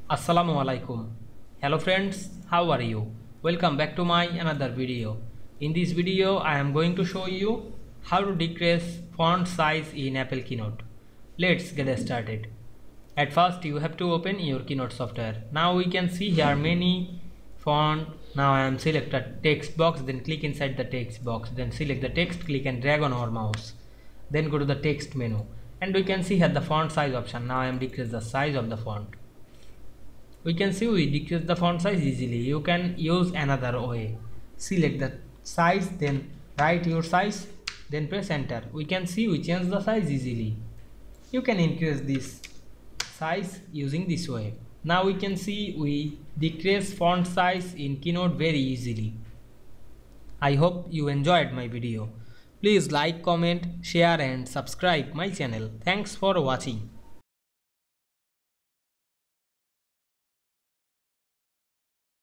Assalamu alaikum. Hello friends, how are you? Welcome back to my another video. In this video I am going to show you how to decrease font size in Apple Keynote. Let's get started. At first you have to open your Keynote software. Now we can see here many font. Now I am select a text box, then click inside the text box, then select the text, click and drag on our mouse. Then go to the text menu and we can see here the font size option. Now I am decrease the size of the font. We can see we decrease the font size easily. You can use another way. Select the size, then write your size, then press enter. We can see we change the size easily. You can increase this size using this way. Now we can see we decrease font size in Keynote very easily. I hope you enjoyed my video. Please like, comment, share and subscribe my channel. Thanks for watching.